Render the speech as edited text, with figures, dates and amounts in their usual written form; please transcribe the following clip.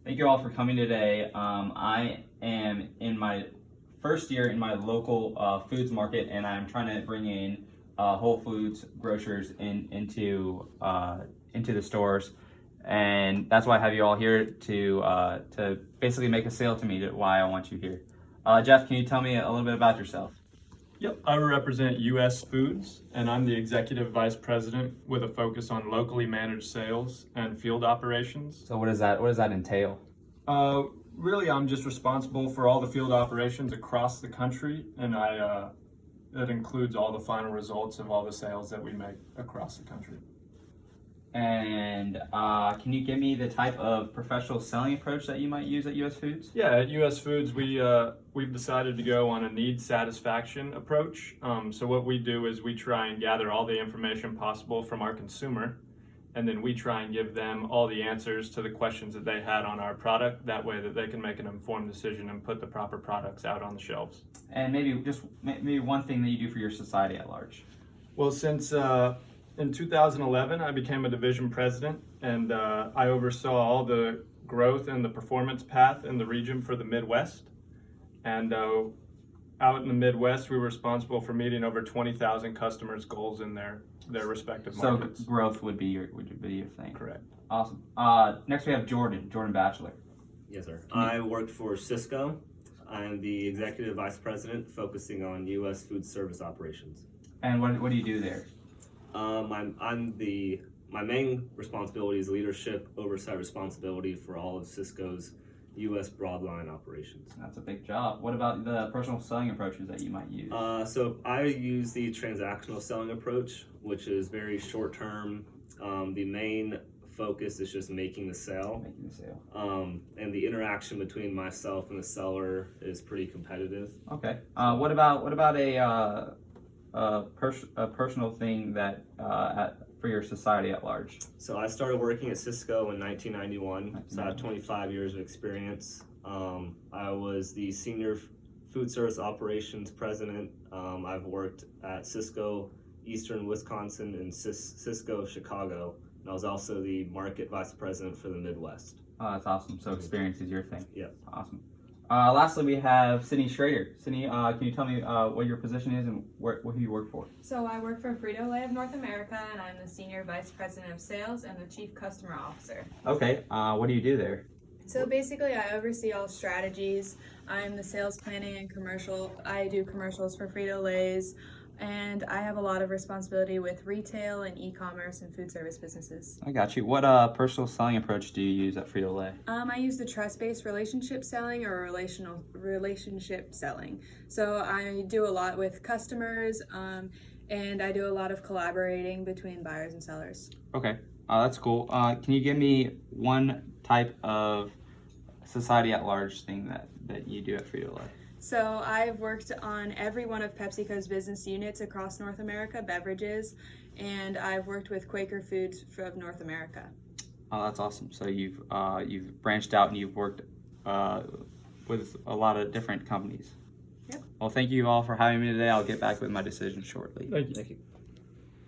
Thank you all for coming today. I am in my first year in my local foods market, and I'm trying to bring in Whole Foods grocers into the stores, and that's why I have you all here to basically make a sale to me. Why I want you here. Jeff, can you tell me a little bit about yourself? Yep, I represent U.S. Foods, and I'm the Executive Vice President with a focus on locally managed sales and field operations. So what does that entail? Really, I'm just responsible for all the field operations across the country, and that includes all the final results of all the sales that we make across the country. And can you give me the type of professional selling approach that you might use at U.S. Foods? Yeah, at U.S. Foods, we've decided to go on a need satisfaction approach. So what we do is we try and gather all the information possible from our consumer, and then we try and give them all the answers to the questions that they had on our product. That way that they can make an informed decision and put the proper products out on the shelves. And maybe one thing that you do for your society at large. Well, since in 2011, I became a division president, and I oversaw all the growth and the performance path in the region for the Midwest. And out in the Midwest, we were responsible for meeting over 20,000 customers' goals in their respective markets. So growth would be your thing. Correct. Awesome. Next we have Jordan Batchelor. Yes, sir. I worked for Cisco. I'm the Executive Vice President focusing on U.S. food service operations. And what do you do there? My main responsibility is leadership oversight responsibility for all of Cisco's U.S. broadline operations. That's a big job. What about the personal selling approaches that you might use? So I use the transactional selling approach, which is very short term. The main focus is just making the sale. And the interaction between myself and the seller is pretty competitive. Okay. What about a personal thing that for your society at large? So I started working at Cisco in 1991. So I have 25 years of experience. I was the senior food service operations president. I've worked at Cisco Eastern Wisconsin and Cisco Chicago. And I was also the market vice president for the Midwest. Oh, that's awesome. So experience is your thing. Yep. Awesome. Lastly, we have Sydney Schrader. Sydney, can you tell me what your position is and who you work for? So I work for Frito-Lay of North America, and I'm the Senior Vice President of Sales and the Chief Customer Officer. Okay, what do you do there? So basically, I oversee all strategies. I'm the sales planning and commercial. I do commercials for Frito-Lay's, and I have a lot of responsibility with retail and e-commerce and food service businesses. I got you. What personal selling approach do you use at Frito-Lay? I use the trust-based relationship selling or relationship selling. So I do a lot with customers, and I do a lot of collaborating between buyers and sellers. Okay, that's cool. Can you give me one type of society at large thing that you do at Frito-Lay? So I've worked on every one of PepsiCo's business units across North America, beverages, and I've worked with Quaker Foods of North America. Oh, that's awesome. So you've branched out and you've worked with a lot of different companies. Yep. Well, thank you all for having me today. I'll get back with my decision shortly. Thank you. Thank you.